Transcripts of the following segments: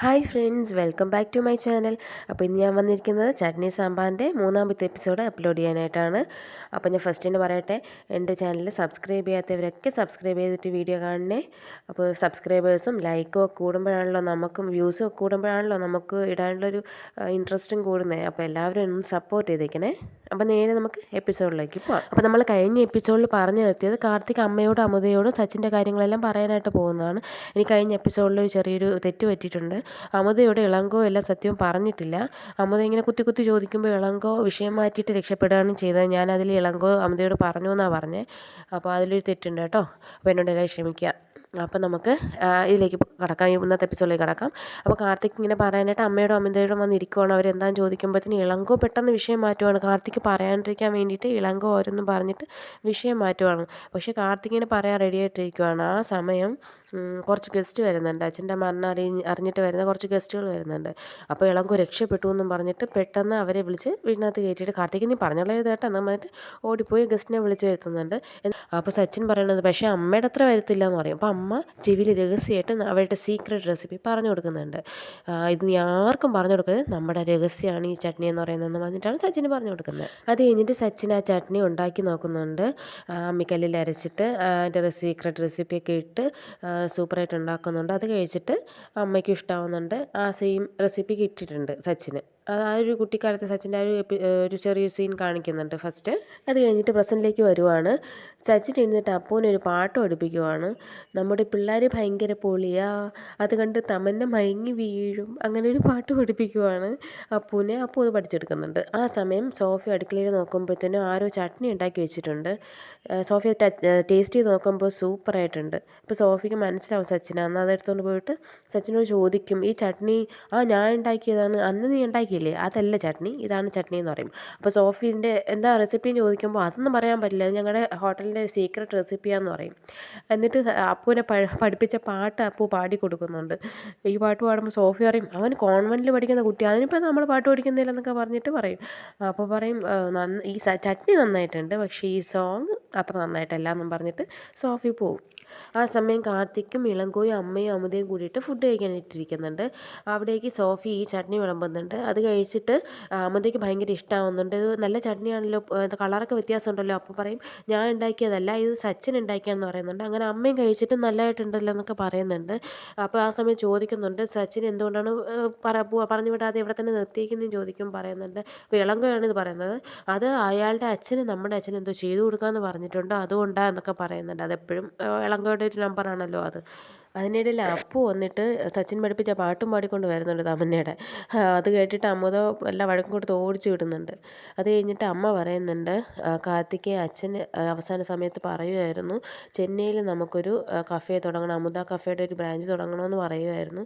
Hi friends, welcome back to my channel. അപ്പോൾ ഇന്ന് ഞാൻ വന്നിരിക്കുന്നത് ചട്നി സാമ്പാറിൻ്റെ മൂന്നാമത്തെ എപ്പിസോഡ് അപ്ലോഡ് ചെയ്യാനായിട്ടാണ്. അപ്പോൾ ഞാൻ ഫസ്റ്റ് തന്നെ പറയട്ടെ, എൻ്റെ ചാനൽ സബ്സ്ക്രൈബ് ചെയ്യാത്തവരൊക്കെ സബ്സ്ക്രൈബ് ചെയ്തിട്ട് വീഡിയോ കാണണേ. അപ്പോൾ സബ്സ്ക്രൈബേഴ്സും ലൈക്കും ഒക്കെ കൂടുമ്പോഴാണല്ലോ നമുക്കും വ്യൂസും ഒക്കെ കൂടുമ്പോഴാണല്ലോ നമുക്ക് ഇടാനുള്ളൊരു ഇൻട്രസ്റ്റും കൂടുന്നത്. അപ്പോൾ എല്ലാവരും ഒന്ന് സപ്പോർട്ട് ചെയ്തേക്കണേ. അപ്പോൾ നേരെ നമുക്ക് എപ്പിസോഡിലേക്ക് പോകാം. അപ്പോൾ നമ്മൾ കഴിഞ്ഞ എപ്പിസോഡിൽ പറഞ്ഞു നിർത്തിയത് കാർത്തിക് അമ്മയോടും അമുദയോടും സച്ചിൻ്റെ കാര്യങ്ങളെല്ലാം പറയാനായിട്ട് പോകുന്നതാണ്. ഇനി കഴിഞ്ഞ എപ്പിസോഡിൽ ചെറിയൊരു തെറ്റ് പറ്റിയിട്ടുണ്ട്. അമുദയോട് ഇളങ്കോ എല്ലാം സത്യവും പറഞ്ഞിട്ടില്ല. അമുദ ഇങ്ങനെ കുത്തി കുത്തി ചോദിക്കുമ്പോൾ ഇളങ്കോ വിഷയം മാറ്റിയിട്ട് രക്ഷപ്പെടുകയാണ് ചെയ്തത്. ഞാനതിൽ ഇളങ്കോ അമുദയോട് പറഞ്ഞു എന്നാണ് പറഞ്ഞത്. അപ്പോൾ അതിലൊരു തെറ്റുണ്ട് കേട്ടോ. അപ്പോൾ എന്നോടെല്ലാം ക്ഷമിക്കുക. അപ്പം നമുക്ക് ഇതിലേക്ക് കടക്കാം, ഇന്നത്തെ എപ്പിസോഡിലേക്ക് കടക്കാം. അപ്പോൾ കാർത്തിക് ഇങ്ങനെ പറയാനായിട്ട് അമ്മയോടും അമിതയോടും വന്നിരിക്കുവാണ്. അവരെന്താണെന്ന് ചോദിക്കുമ്പോഴത്തേന് ഇളങ്കോ പെട്ടെന്ന് വിഷയം മാറ്റുവാണ്. കാർത്തിക് പറയാണ്ടിരിക്കാൻ വേണ്ടിയിട്ട് ഇളങ്കോ ഓരോന്നും പറഞ്ഞിട്ട് വിഷയം മാറ്റുവാണ്. പക്ഷേ കാർത്തിക് ഇങ്ങനെ പറയാൻ റെഡി ആയിട്ടിരിക്കുവാണ്. ആ സമയം കുറച്ച് ഗസ്റ്റ് വരുന്നുണ്ട്. അച്ഛൻ്റെ മരണം അറിഞ്ഞിട്ട് വരുന്ന കുറച്ച് ഗസ്റ്റുകൾ വരുന്നുണ്ട്. അപ്പോൾ ഇളങ്കോ രക്ഷപ്പെട്ടു എന്നും പറഞ്ഞിട്ട് പെട്ടെന്ന് അവരെ വിളിച്ച് വീടിനകത്ത് കയറ്റിയിട്ട് കാർത്തിക് നീ പറഞ്ഞോളൂ കേട്ടോ എന്ന് പറഞ്ഞിട്ട് ഓടിപ്പോയി ഗസ്റ്റിനെ വിളിച്ച് വരുത്തുന്നുണ്ട്. അപ്പോൾ സച്ചിൻ പറയണത് പക്ഷേ അമ്മയുടെ അത്ര വരത്തില്ല എന്ന് പറയും. അപ്പോൾ അമ്മ ചെവിയിൽ രഹസ്യമായിട്ട് അവരുടെ സീക്രട്ട് റെസിപ്പി പറഞ്ഞു കൊടുക്കുന്നുണ്ട്. ഇത് നീ ആർക്കും പറഞ്ഞു കൊടുക്കുന്നത്, നമ്മുടെ രഹസ്യമാണ് ഈ ചട്നി എന്ന് പറയുന്നതെന്ന് പറഞ്ഞിട്ടാണ് സച്ചിന് പറഞ്ഞു കൊടുക്കുന്നത്. അത് കഴിഞ്ഞിട്ട് സച്ചിൻ ആ ചട്നി ഉണ്ടാക്കി നോക്കുന്നുണ്ട്. അമ്മിക്കല്ലിൽ അരച്ചിട്ട് അതിൻ്റെ സീക്രട്ട് റെസിപ്പിയൊക്കെ ഇട്ട് സൂപ്പറായിട്ട് ഉണ്ടാക്കുന്നുണ്ട്. അത് കഴിച്ചിട്ട് അമ്മയ്ക്കും ഇഷ്ടമാവുന്നുണ്ട്. ആ സെയിം റെസിപ്പി കിട്ടിയിട്ടുണ്ട് സച്ചിന്. അത് ആ ഒരു കുട്ടിക്കാലത്ത് സച്ചിൻ്റെ ഒരു ചെറിയ സീൻ കാണിക്കുന്നുണ്ട് ഫസ്റ്റ്. അത് കഴിഞ്ഞിട്ട് പ്രസൻറ്റിലേക്ക് വരുവാണ്. സച്ചിൻ എഴുന്നിട്ട് അപ്പൂനൊരു പാട്ട് പഠിപ്പിക്കുവാണ്. നമ്മുടെ പിള്ളേർ ഭയങ്കര പൊളിയാ, അത് കണ്ട് തമന്ന മയങ്ങി വീഴും, അങ്ങനെ ഒരു പാട്ട് പഠിപ്പിക്കുവാണ് അപ്പൂനെ. അപ്പൂ അത് പഠിച്ചെടുക്കുന്നുണ്ട്. ആ സമയം സോഫി അടുക്കളയിൽ നോക്കുമ്പോഴത്തേനും ആരോ ചട്നി ഉണ്ടാക്കി വെച്ചിട്ടുണ്ട്. സോഫി ടേസ്റ്റ് ചെയ്ത് നോക്കുമ്പോൾ സൂപ്പറായിട്ടുണ്ട്. അപ്പോൾ സോഫിക്ക് മനസ്സിലാവും സച്ചിനാന്ന്. അതെടുത്തുകൊണ്ട് പോയിട്ട് സച്ചിനോട് ചോദിക്കും, ഈ ചട്നി ഞാൻ ഉണ്ടാക്കിയതാണ്, അന്ന് നീ ഉണ്ടാക്കിയില്ലേ, അതല്ല ചട്നി, ഇതാണ് ചട്നി എന്ന് പറയും. അപ്പോൾ സോഫീൻ്റെ എന്താ റെസിപ്പിന്ന് ചോദിക്കുമ്പോൾ അതൊന്നും പറയാൻ പറ്റില്ല, അത് ഞങ്ങളുടെ ഹോട്ടലിൻ്റെ സീക്രട്ട് റെസിപ്പിയാന്ന് പറയും. എന്നിട്ട് അപ്പൂനെ പഠിപ്പിച്ച പാട്ട് അപ്പു പാടി കൊടുക്കുന്നുണ്ട്. ഈ പാട്ട് പാടുമ്പോൾ സോഫി പറയും അവൻ കോൺവെൻറ്റിൽ പഠിക്കുന്ന കുട്ടി, അതിനിപ്പോൾ നമ്മൾ പാട്ട് പഠിക്കുന്നില്ലെന്നൊക്കെ പറഞ്ഞിട്ട് പറയും. അപ്പോൾ പറയും ഈ ചട്നി നന്നായിട്ടുണ്ട്, പക്ഷേ ഈ സോങ് അത്ര നന്നായിട്ടല്ല എന്നും പറഞ്ഞിട്ട് സോഫി പോവും. ആ സമയം കാർത്തിക്കും ഇളങ്കോയും അമ്മയും അമുദയും കൂടിയിട്ട് ഫുഡ് കഴിക്കാനിട്ടിരിക്കുന്നുണ്ട്. അവിടേക്ക് സോഫി ഈ ചട്നി വിളമ്പുന്നുണ്ട്. അത് കഴിച്ചിട്ട് അമുദയ്ക്ക് ഭയങ്കര ഇഷ്ടമാവുന്നുണ്ട്. ഇത് നല്ല ചട്നിയാണല്ലോ, കളറൊക്കെ വ്യത്യാസമുണ്ടല്ലോ. അപ്പോൾ പറയും ഞാൻ ഉണ്ടാക്കിയതല്ല, ഇത് സച്ചിൻ ഉണ്ടാക്കിയാന്ന് പറയുന്നുണ്ട്. അങ്ങനെ അമ്മയും കഴിച്ചിട്ട് നല്ലതായിട്ടുണ്ടല്ലോ എന്നൊക്കെ പറയുന്നുണ്ട്. അപ്പോൾ ആ സമയം ചോദിക്കുന്നുണ്ട് സച്ചിൻ എന്തുകൊണ്ടാണ് പറഞ്ഞു വിടാതെ ഇവിടെ തന്നെ നിർത്തിയിരിക്കുന്നതെന്ന് ചോദിക്കും, പറയുന്നുണ്ട്. അപ്പോൾ ഇളങ്കോയാണ് ഇത് പറയുന്നത്. അത് അയാളുടെ അച്ഛന് നമ്മുടെ അച്ഛന് എന്തോ ചെയ്തു കൊടുക്കാമെന്ന് പറഞ്ഞിട്ടുണ്ട്, അതുകൊണ്ടാണ് എന്നൊക്കെ പറയുന്നുണ്ട്. അതെപ്പോഴും ഇളങ്കോയുടെ ഒരു നമ്പറാണല്ലോ അത്. അതിനിടയിൽ അപ്പു വന്നിട്ട് സച്ചിൻ പഠിപ്പിച്ച പാട്ടും പാടിക്കൊണ്ട് വരുന്നുണ്ട് തമന്നയുടെ. അത് കേട്ടിട്ട് അമ്മതോ എല്ലാ വഴക്കും കൊടുത്ത് ഓടിച്ചു വിടുന്നുണ്ട്. അത് കഴിഞ്ഞിട്ട് അമ്മ പറയുന്നുണ്ട് കാർത്തിക് അച്ഛൻ അവസാന സമയത്ത് പറയുമായിരുന്നു ചെന്നൈയിൽ നമുക്കൊരു കഫേ തുടങ്ങണം, അമുദ കഫേയുടെ ഒരു ബ്രാഞ്ച് തുടങ്ങണമെന്ന് പറയുമായിരുന്നു.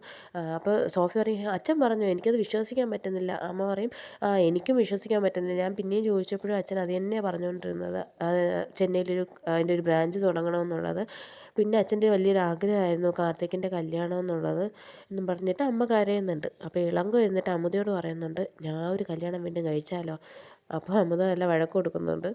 അപ്പോൾ സോഫി പറയും അച്ഛൻ പറഞ്ഞു, എനിക്കത് വിശ്വസിക്കാൻ പറ്റുന്നില്ല. അമ്മ പറയും എനിക്കും വിശ്വസിക്കാൻ പറ്റുന്നില്ല, ഞാൻ പിന്നെയും ചോദിച്ചപ്പോഴും അച്ഛൻ അത് തന്നെയാണ് പറഞ്ഞുകൊണ്ടിരുന്നത്, ചെന്നൈയിലൊരു അതിൻ്റെ ഒരു ബ്രാഞ്ച് തുടങ്ങണമെന്നുള്ളത്. പിന്നെ അച്ഛൻ്റെ വലിയൊരു ആഗ്രഹമായിരുന്നു കാർത്തിക്കിൻ്റെ കല്യാണം എന്നുള്ളത് എന്നും പറഞ്ഞിട്ട് അമ്മ കരയുന്നുണ്ട്. അപ്പോൾ ഇളങ്കോ ഇരുന്നിട്ട് അമുദയോട് പറയുന്നുണ്ട് ഞാൻ ഒരു കല്യാണം വീണ്ടും കഴിച്ചാലോ. അപ്പോൾ അമുദ നല്ല വഴക്ക് കൊടുക്കുന്നുണ്ട്.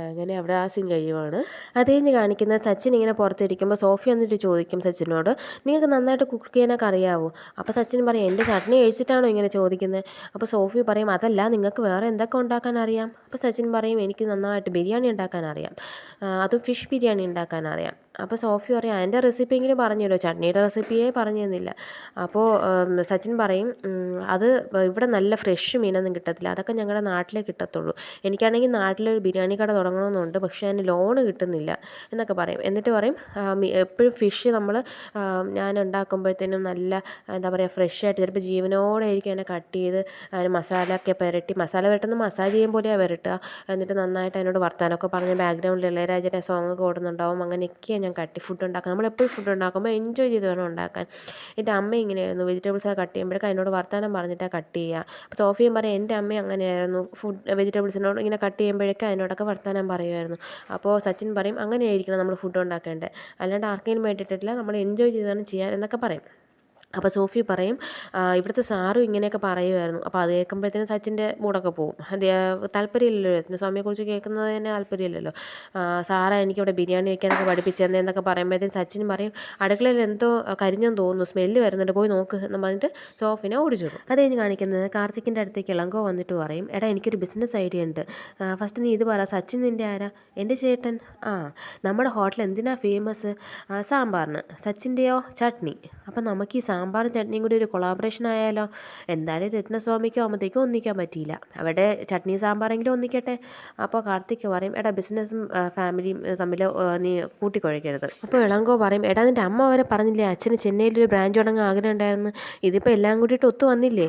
അങ്ങനെ അവിടെ ആ സീൻ കഴിയുവാണ്. അത് കഴിഞ്ഞ് കാണിക്കുന്നത് സച്ചിൻ ഇങ്ങനെ പുറത്തിരിക്കുമ്പോൾ സോഫി വന്നിട്ട് ചോദിക്കും സച്ചിനോട്, നിങ്ങൾക്ക് നന്നായിട്ട് കുക്ക് ചെയ്യാനൊക്കെ അറിയാവോ? അപ്പോൾ സച്ചിൻ പറയും എൻ്റെ ചട്നി കഴിച്ചിട്ടാണോ ഇങ്ങനെ ചോദിക്കുന്നത്? അപ്പോൾ സോഫി പറയും അതല്ല, നിങ്ങൾക്ക് വേറെ എന്തൊക്കെ ഉണ്ടാക്കാൻ അറിയാം? അപ്പോൾ സച്ചിൻ പറയും എനിക്ക് നന്നായിട്ട് ബിരിയാണി ഉണ്ടാക്കാൻ അറിയാം, അതും ഫിഷ് ബിരിയാണി ഉണ്ടാക്കാൻ അറിയാം. അപ്പോൾ സോഫി പറയും അതിൻ്റെ റെസിപ്പി എങ്കിലും പറഞ്ഞുതരുമോ, ചട്നിയുടെ റെസിപ്പിയേ പറഞ്ഞു തന്നില്ല. അപ്പോൾ സച്ചിൻ പറയും അത് ഇവിടെ നല്ല ഫ്രഷ് മീനൊന്നും കിട്ടത്തില്ല, അതൊക്കെ ഞങ്ങളുടെ നാട്ടിലേ കിട്ടത്തുള്ളൂ, എനിക്കാണെങ്കിൽ നാട്ടിലൊരു ബിരിയാണി കട തുടങ്ങണമെന്നുണ്ട്, പക്ഷേ അതിന് ലോണ് കിട്ടുന്നില്ല എന്നൊക്കെ പറയും. എന്നിട്ട് പറയും എപ്പോഴും ഫിഷ് ഞാൻ ഉണ്ടാക്കുമ്പോഴത്തേനും നല്ല എന്താ പറയുക ഫ്രഷായിട്ട് ചിലപ്പോൾ ജീവനോടെ ആയിരിക്കും അതിനെ കട്ട് ചെയ്ത് അതിന് മസാലയൊക്കെ പുരട്ടി, മസാല പുരട്ടുന്ന മസാജ് ചെയ്യും പോലെയാണ് പുരട്ടുക. എന്നിട്ട് നന്നായിട്ട് അതിനോട് വർത്താനമൊക്കെ പറഞ്ഞ് ബാക്ക്ഗ്രൗണ്ടിൽ ഇളയരാജയുടെ സോങ് ഒക്കെ ഓടുന്നുണ്ടാവും. അങ്ങനെയൊക്കെയാണ് ഞാൻ ഫുഡ് ഉണ്ടാക്കുക. നമ്മളെപ്പോഴും ഫുഡ് ഉണ്ടാക്കുമ്പോൾ എൻജോയ് ചെയ്ത് വേണം ഉണ്ടാക്കാൻ. എൻ്റെ അമ്മ ഇങ്ങനെയായിരുന്നു, വെജിറ്റബിൾസൊക്കെ കട്ട് ചെയ്യുമ്പോഴേക്കും അതിനോട് വർത്താനം പറഞ്ഞിട്ടാണ് കട്ട് ചെയ്യുക. അപ്പോൾ സോഫിയും പറയും എൻ്റെ അമ്മ അങ്ങനെയായിരുന്നു, വെജിറ്റബിൾസിനോട് ഇങ്ങനെ കട്ട് ചെയ്യുമ്പോഴേക്കും അതിനോടൊക്കെ വർത്താനം പറയുമായിരുന്നു. അപ്പോൾ സച്ചിൻ പറയും അങ്ങനെയായിരിക്കണം നമ്മൾ ഫുഡ് ഉണ്ടാക്കേണ്ടത്, അല്ലാണ്ട് ആർക്കെങ്കിലും വേണ്ടിയിട്ടില്ല, നമ്മൾ എൻജോയ് ചെയ്താണ് ചെയ്യാൻ എന്നൊക്കെ പറയും. അപ്പോൾ സോഫി പറയും ഇവിടുത്തെ സാറും ഇങ്ങനെയൊക്കെ പറയുമായിരുന്നു. അപ്പോൾ അത് കേൾക്കുമ്പോഴത്തേനും സച്ചിൻ്റെ മൂടൊക്കെ പോകും. അത് താല്പര്യമില്ലല്ലോ, രത്നസ്വാമിയെക്കുറിച്ച് കേൾക്കുന്നത് തന്നെ താല്പര്യമില്ലല്ലോ. സാറാ എനിക്കിവിടെ ബിരിയാണി വയ്ക്കാനൊക്കെ പഠിപ്പിച്ചതെന്ന് എന്നൊക്കെ പറയുമ്പോഴത്തേനും സച്ചിൻ പറയും അടുക്കളയിൽ എന്തോ കരിഞ്ഞെന്ന് തോന്നുന്നു, സ്മെല്ല് വരുന്നുണ്ട്, പോയി നോക്ക് എന്ന് പറഞ്ഞിട്ട് സോഫിനെ ഓടിച്ചു വിടും. അത് കഴിഞ്ഞ് കാണിക്കുന്നത് കാർത്തിക്കിൻ്റെ അടുത്തേക്ക് ഇളങ്കോ വന്നിട്ട് പറയും, എടാ എനിക്കൊരു ബിസിനസ് ഐഡിയ ഉണ്ട്, ഫസ്റ്റ് നീ ഇത് പറ, സച്ചിൻ നിൻ്റെ ആരാ? എൻ്റെ ചേട്ടൻ. നമ്മുടെ ഹോട്ടൽ എന്തിനാ ഫേമസ്? സാമ്പാറിന്. സച്ചിൻ്റെയോ? ചട്നി. അപ്പം നമുക്ക് ഈ സാമ്പാറും ചട്നിയും കൂടി ഒരു കൊളാബറേഷൻ ആയാലോ? എന്തായാലും രത്നസ്വാമിക്കോ അമ്മത്തേക്കോ ഒന്നിക്കാൻ പറ്റിയില്ല, അവിടെ ചട്നി സാമ്പാറെങ്കിലും ഒന്നിക്കട്ടെ. അപ്പോൾ കാർത്തിക് പറയും, എടാ ബിസിനസ്സും ഫാമിലിയും തമ്മിൽ നീ കൂട്ടിക്കുഴയ്ക്കരുത്. അപ്പോൾ ഇളങ്കോ പറയും, എടാ നിൻ്റെ അമ്മ വരെ പറഞ്ഞില്ലേ അച്ഛന് ചെന്നൈയിലൊരു ബ്രാഞ്ച് തുടങ്ങാൻ ആഗ്രഹം ഉണ്ടായിരുന്നു, ഇതിപ്പോൾ എല്ലാം കൂടിയിട്ട് ഒത്തു വന്നില്ലേ?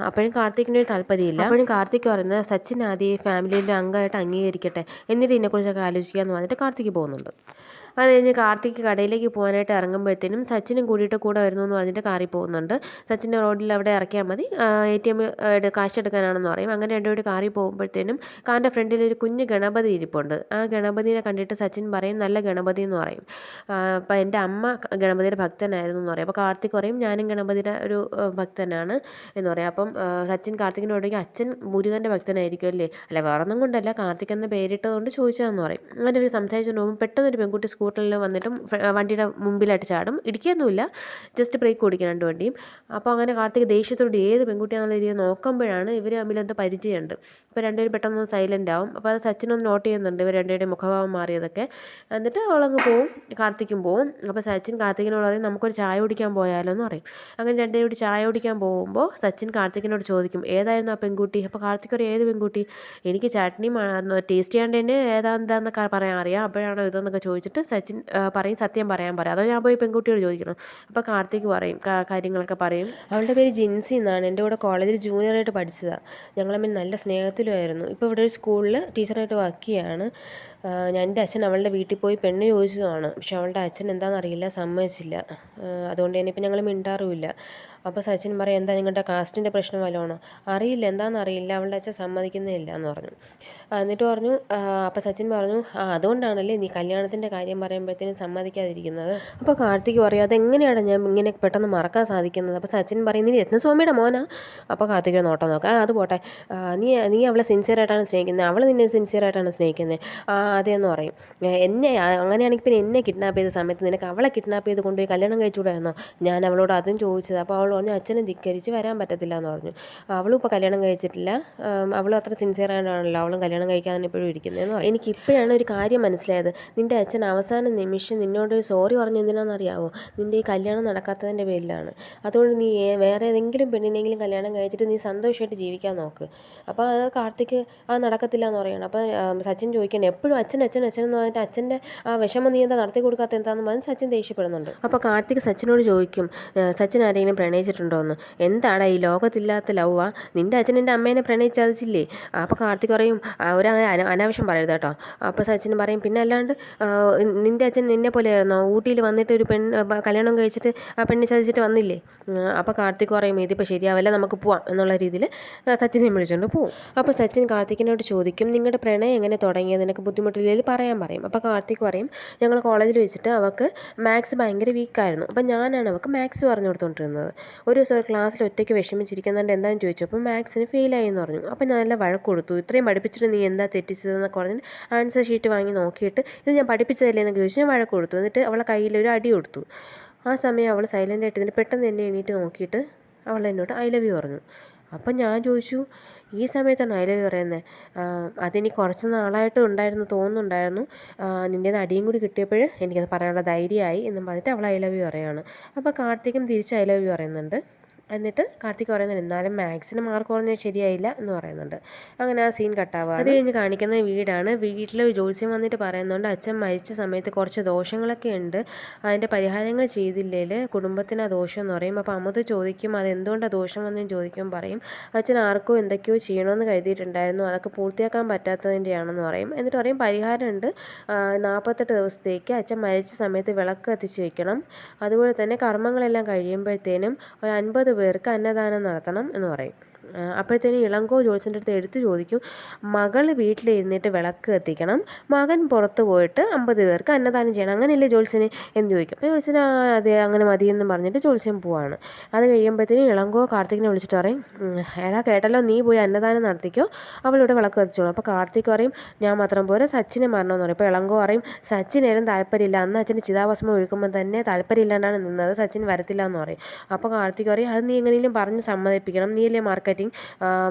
അപ്പോഴും കാർത്തിക്കിന് ഒരു താല്പര്യമില്ല. അപ്പോഴും കാർത്തിക് പറയുന്നത് സച്ചിൻ ആദ്യം ഈ ഫാമിലിയിലെ അംഗമായിട്ട് അംഗീകരിക്കട്ടെ, എന്നിട്ട് ഇതിനെക്കുറിച്ചൊക്കെ ആലോചിക്കാമെന്ന് പറഞ്ഞിട്ട് കാർത്തിക് പോകുന്നുണ്ട്. അത് കഴിഞ്ഞ് കാർത്തിക് കടയിലേക്ക് പോകാനായിട്ട് ഇറങ്ങുമ്പോഴത്തേനും സച്ചിനും കൂടിയിട്ട് കൂടെ വരുന്നു എന്ന് പറഞ്ഞിട്ട് കാറിൽ പോകുന്നുണ്ട്. സച്ചിൻ്റെ റോഡിൽ അവിടെ ഇറക്കിയാൽ മതി, ATM കാശ് എടുക്കാനാണെന്ന് പറയും. അങ്ങനെ രണ്ടുപേരും കാറിൽ പോകുമ്പോഴത്തേനും കാറിൻ്റെ ഫ്രണ്ടിൽ ഒരു കുഞ്ഞ് ഗണപതി ഇരിപ്പുണ്ട്. ആ ഗണപതിനെ കണ്ടിട്ട് സച്ചിൻ പറയും നല്ല ഗണപതി എന്ന് പറയും. അപ്പോൾ എൻ്റെ അമ്മ ഗണപതിയുടെ ഭക്തനായിരുന്നു എന്ന് പറയും. അപ്പോൾ കാർത്തിക് പറയും ഞാനും ഗണപതിയുടെ ഒരു ഭക്തനാണ് എന്ന് പറയും. അപ്പം സച്ചിൻ കാർത്തികിനോട് അച്ഛൻ മുരുകൻ്റെ ഭക്തനായിരിക്കും അല്ലേ? അല്ല വേറൊന്നും കൊണ്ടല്ല, കാർത്തിക് എന്ന പേരിട്ടതുകൊണ്ട് ചോദിച്ചതെന്ന് പറയും. അങ്ങനെ ഒരു സംസാരിച്ചുകൊണ്ട് പോകുമ്പോൾ പെട്ടെന്നൊരു പെൺകുട്ടി സ്കൂട്ടറിൽ വന്നിട്ടും വണ്ടിയുടെ മുമ്പിലായിട്ട് ചാടും. ഇടിക്കുകയൊന്നുമില്ല, ജസ്റ്റ് ബ്രേക്ക് ഓടിക്കും രണ്ട് വണ്ടിയും. അപ്പോൾ അങ്ങനെ കാർത്തിക് ദേഷ്യത്തോട് ഏത് പെൺകുട്ടിയാണെന്നുള്ള രീതിയിൽ നോക്കുമ്പോഴാണ് ഇവർ തമ്മിൽ എന്തോ പരിചയമുണ്ട്. അപ്പോൾ രണ്ടുപേരും പെട്ടെന്ന് സൈലൻ്റ് ആവും. അപ്പോൾ അത് സച്ചിനൊന്ന് നോട്ട് ചെയ്യുന്നുണ്ട് ഇവർ രണ്ടുപേരുടെയും മുഖഭാവം മാറിയതൊക്കെ. എന്നിട്ട് അവളങ്ങ് പോവും, കാർത്തിക്കും പോവും. അപ്പോൾ സച്ചിൻ കാർത്തികിനോട് പറയും നമുക്കൊരു ചായ കുടിക്കാൻ പോയാലോ എന്ന് പറയും. അങ്ങനെ രണ്ടുപേരും കൂടി ചായ കുടിക്കാൻ പോകുമ്പോൾ സച്ചിൻ കാർത്തികിനോട് ചോദിക്കും ഏതായിരുന്നു ആ പെൺകുട്ടി? അപ്പോൾ കാർത്തിക് ഒരു ഏത് പെൺകുട്ടി? എനിക്ക് ചട്നി ടേസ്റ്റ് ചെയ്യാണ്ട് തന്നെ ഏതാന്താന്നൊക്കെ പറയാൻ അറിയാം, അപ്പോഴാണോ ഇതെന്നൊക്കെ ചോദിച്ചിട്ട് സച്ചിൻ പറയും സത്യം പറയാൻ പറയും, അതോ ഞാൻ പോയി പെൺകുട്ടിയോട് ചോദിക്കണം? അപ്പോൾ കാർത്തിക് പറയും കാര്യങ്ങളൊക്കെ പറയും. അവളുടെ പേര് ജിൻസി എന്നാണ്, എൻ്റെ കൂടെ കോളേജിൽ ജൂനിയറായിട്ട് പഠിച്ചതാണ്, ഞങ്ങൾ തമ്മിൽ നല്ല സ്നേഹത്തിലുമായിരുന്നു. ഇപ്പോൾ ഇവിടെ ഒരു സ്കൂളിൽ ടീച്ചറായിട്ട് വർക്ക് ചെയ്യാണ്. എൻ്റെ അച്ഛൻ അവളുടെ വീട്ടിൽ പോയി പെണ്ണ് ചോദിച്ചതാണ്, പക്ഷെ അവളുടെ അച്ഛൻ എന്താണെന്നറിയില്ല, സമ്മതിച്ചില്ല. അതുകൊണ്ട് തന്നെ ഇപ്പം ഞങ്ങൾ മിണ്ടാറുമില്ല. അപ്പോൾ സച്ചിൻ പറയും എന്താ നിങ്ങളുടെ കാസ്റ്റിൻ്റെ പ്രശ്നം വല്ലതാണോ? അറിയില്ല, എന്താണെന്നറിയില്ല, അവളുടെ അച്ഛൻ സമ്മതിക്കുന്നേ ഇല്ല എന്ന് പറഞ്ഞു. എന്നിട്ട് പറഞ്ഞു അപ്പോൾ സച്ചിൻ പറഞ്ഞു അതുകൊണ്ടാണല്ലേ നീ കല്യാണത്തിൻ്റെ കാര്യം പറയുമ്പോഴത്തേനും സമ്മതിക്കാതിരിക്കുന്നത്? അപ്പോൾ കാർത്തിക് പറയും അതെങ്ങനെയാണ് ഞാൻ ഇങ്ങനെ പെട്ടെന്ന് മറക്കാൻ സാധിക്കുന്നത്? അപ്പോൾ സച്ചിൻ പറയും നീ രത്നസ്വാമിയുടെ മോനാ? അപ്പോൾ കാർത്തിക് നോട്ടം നോക്കാം, അത് പോട്ടെ, നീ അവളെ സിൻസിയറായിട്ടാണ് സ്നേഹിക്കുന്നത്, അവൾ നിന്നെ സിൻസിയറായിട്ടാണ് സ്നേഹിക്കുന്നത്? അതേന്ന് പറയും. അങ്ങനെയാണെങ്കിൽ പിന്നെ എന്നെ കിഡ്നാപ്പ് ചെയ്ത സമയത്ത് നിനക്ക് അവളെ കിഡ്നാപ്പ് ചെയ്ത് കൊണ്ടുപോയി കല്യാണം കഴിച്ചുകൂടായിരുന്നോ? ഞാൻ അവളോട് അതും ചോദിച്ചത്. അപ്പോൾ അവൾ പറഞ്ഞു അച്ഛനെ ധിക്കരിച്ച് വരാൻ പറ്റത്തില്ല എന്ന് പറഞ്ഞു. അവളും ഇപ്പോൾ കല്യാണം കഴിച്ചിട്ടില്ല, അവളും അത്ര സിൻസിയറായിട്ടാണല്ലോ അവളും കല്യാണം കഴിക്കാതെ ഇപ്പോഴും ഇരിക്കുന്നതെന്ന് പറയും. എനിക്കിപ്പോഴാണ് ഒരു കാര്യം മനസ്സിലായത്, നിൻ്റെ അച്ഛൻ അവസാന നിമിഷം നിന്നോട് സോറി പറഞ്ഞ് എന്തിനാണെന്നറിയാവോ? നിൻ്റെ ഈ കല്യാണം നടക്കാത്തതിൻ്റെ പേരിലാണ്. അതുകൊണ്ട് നീ വേറെ ഏതെങ്കിലും പെണ്ണിനെങ്കിലും കല്യാണം കഴിച്ചിട്ട് നീ സന്തോഷമായിട്ട് ജീവിക്കാൻ നോക്ക്. അപ്പോൾ അത് കാർത്തിക് നടക്കത്തില്ല എന്ന് പറയുകയാണ്. അപ്പോൾ സച്ചിൻ ചോദിക്കണം എപ്പോഴും അച്ഛൻ അച്ഛൻ അച്ഛൻ എന്ന് പറഞ്ഞിട്ട് അച്ഛൻ്റെ ആ വിഷമം നീ എന്താ നടത്തി കൊടുക്കാത്ത എന്താണെന്ന് പറഞ്ഞ് സച്ചിൻ ദേഷ്യപ്പെടുന്നുണ്ട്. അപ്പോൾ കാർത്തിക് സച്ചിനോട് ചോദിക്കും സച്ചിൻ ആരെങ്കിലും പ്രണയിച്ചിട്ടുണ്ടോ എന്ന്? എന്താടാ ഈ ലോകത്തില്ലാത്ത ലവ്വാ, നിൻ്റെ അച്ഛൻ എൻ്റെ അമ്മേനെ പ്രണയിച്ചതില്ലേ? അപ്പോൾ കാർത്തിക് പറയും അനാവശ്യം പറയരുത് കേട്ടോ. അപ്പോൾ സച്ചിൻ പറയും പിന്നെ അല്ലാണ്ട് നിൻ്റെ അച്ഛൻ നിന്നെ പോലെയായിരുന്നോ? ഊട്ടിയിൽ വന്നിട്ട് ഒരു കല്യാണം കഴിച്ചിട്ട് ആ പെണ്ണെ ചതിച്ചിട്ട് വന്നില്ലേ? അപ്പോൾ കാർത്തിക് പറയും ഇതിപ്പോൾ ശരിയാവില്ല, നമുക്ക് പോവാം എന്നുള്ള രീതിയിൽ സച്ചിനെ വിളിച്ചുകൊണ്ട് പോവും. അപ്പോൾ സച്ചിൻ കാർത്തികിനോട് ചോദിക്കും നിങ്ങളുടെ പ്രണയം എങ്ങനെ തുടങ്ങിയത്, നിനക്ക് ബുദ്ധിമുട്ടില്ലെങ്കിൽ പറയാൻ പറയും. അപ്പോൾ കാർത്തിക് പറയും ഞങ്ങൾ കോളേജിൽ വെച്ചിട്ട് അവൾക്ക് മാത്സ് ഭയങ്കര വീക്കായിരുന്നു, അപ്പോൾ ഞാനാണ് അവൾക്ക് മാത്സ് പറഞ്ഞു കൊടുത്തുകൊണ്ടിരുന്നത്. ഒരു ദിവസം ഒരു ക്ലാസ്സിൽ ഒറ്റയ്ക്ക് വിഷമിച്ചിരിക്കുന്നുണ്ട് എന്താണെന്ന് ചോദിച്ചു, അപ്പോൾ മാത്സിന് ഫെയിലായി എന്ന് പറഞ്ഞു. അപ്പോൾ ഞാൻ നല്ല വഴക്ക് കൊടുത്തു, ഇത്രയും പഠിപ്പിച്ചിട്ട് നീ എന്താ തെറ്റിച്ചതെന്നൊക്കെ പറഞ്ഞ് ആൻസർ ഷീറ്റ് വാങ്ങി നോക്കിയിട്ട് ഇത് ഞാൻ പഠിപ്പിച്ചതല്ലേ എന്നൊക്കെ ചോദിച്ച് ഞാൻ വഴക്ക് കൊടുത്തു. എന്നിട്ട് അവളെ കയ്യിലൊരു അടി കൊടുത്തു. ആ സമയം അവൾ സൈലൻ്റ് ആയിട്ട് ഇതിന് പെട്ടെന്ന് എന്നെ എണീറ്റ് നോക്കിയിട്ട് അവൾ എന്നോട് ഐ ലവ് യു പറഞ്ഞു. അപ്പം ഞാൻ ചോദിച്ചു ഈ സമയത്താണ് ഐ ലവ് യു പറയുന്നത്? അതിനി കുറച്ച് നാളായിട്ട് ഉണ്ടായിരുന്നു തോന്നുന്നുണ്ടായിരുന്നു, നിൻ്റെ അടിയും കൂടി കിട്ടിയപ്പോൾ എനിക്കത് പറയാനുള്ള ധൈര്യമായി എന്നും പറഞ്ഞിട്ട് അവൾ ഐ ലവ് യു പറയുകയാണ്. അപ്പോൾ കാർത്തിക്കും തിരിച്ച് ഐ ലവ് യു പറയുന്നുണ്ട്. എന്നിട്ട് കാർത്തിക് പറയുന്നുണ്ട് എന്നാലും മാത്സിന് മാർക്ക് കുറഞ്ഞത് ശരിയായില്ല എന്ന് പറയുന്നുണ്ട്. അങ്ങനെ ആ സീൻ കട്ടാവുക. അത് കഴിഞ്ഞ് കാണിക്കുന്ന വീടാണ്. വീട്ടിൽ ജ്യോത്സ്യം വന്നിട്ട് പറയുന്നുണ്ട് അച്ഛൻ മരിച്ച സമയത്ത് കുറച്ച് ദോഷങ്ങളൊക്കെ ഉണ്ട്, അതിൻ്റെ പരിഹാരങ്ങൾ ചെയ്തില്ലേൽ കുടുംബത്തിന് ആ ദോഷം എന്ന് പറയും. അപ്പോൾ അമ്മത് ചോദിക്കും അതെന്തുകൊണ്ടാണ് ദോഷം വന്നതെന്ന് ചോദിക്കുമ്പോൾ പറയും അച്ഛൻ ആർക്കോ എന്തൊക്കെയോ ചെയ്യണമെന്ന് കരുതിയിട്ടുണ്ടായിരുന്നു, അതൊക്കെ പൂർത്തിയാക്കാൻ പറ്റാത്തതിൻ്റെയാണെന്ന് പറയും. എന്നിട്ട് പറയും പരിഹാരമുണ്ട്, 48 ദിവസത്തേക്ക് അച്ഛൻ മരിച്ച സമയത്ത് വിളക്ക് കത്തിച്ച് വെക്കണം, അതുപോലെ തന്നെ കർമ്മങ്ങളെല്ലാം കഴിയുമ്പോഴത്തേനും ഒരു 50 പേർക്ക് അന്നദാനം നടത്തണം എന്ന് പറയും. അപ്പോഴത്തേനും ഇളങ്കോ ജോത്സ്യൻ്റെ അടുത്ത് എടുത്ത് ചോദിക്കും, മകൾ വീട്ടിലിരുന്നിട്ട് വിളക്ക് കത്തിക്കണം, മകൻ പുറത്ത് പോയിട്ട് 50 പേർക്ക് അന്നദാനം ചെയ്യണം, അങ്ങനെയല്ലേ ജോത്സ്യന് എന്ന് ചോദിക്കും. അപ്പോൾ ജോത്സ്യൻ അതെ അങ്ങനെ മതിയെന്ന് പറഞ്ഞിട്ട് ജോത്സ്യൻ പോവാണ്. അത് കഴിയുമ്പോഴത്തേനും ഇളങ്കോ കാർത്തികിനെ വിളിച്ചിട്ട് പറയും, എടാ കേട്ടല്ലോ, നീ പോയി അന്നദാനം നടത്തിക്കോ, അവളിവിടെ വിളക്ക് കത്തിച്ചോളൂ. അപ്പോൾ കാർത്തിക് പറയും, ഞാൻ മാത്രം പോരാ, സച്ചിനെ മരണമെന്ന് പറയും. അപ്പോൾ ഇളങ്കോ പറയും, സച്ചിനേലും താല്പര്യമില്ല, അന്ന് അച്ഛന് ചിതാഭസ്മം ഒഴുക്കുമ്പോൾ തന്നെ താല്പര്യമില്ലാണ്ടാണ് നിന്നത്, സച്ചിൻ വരത്തില്ല എന്ന് പറയും. അപ്പോൾ കാർത്തിക് പറയും, അത് നീ എങ്ങനെയും പറഞ്ഞ് സമ്മതിപ്പിക്കണം, നീയല്ലേ മാർക്കറ്റിംഗ്.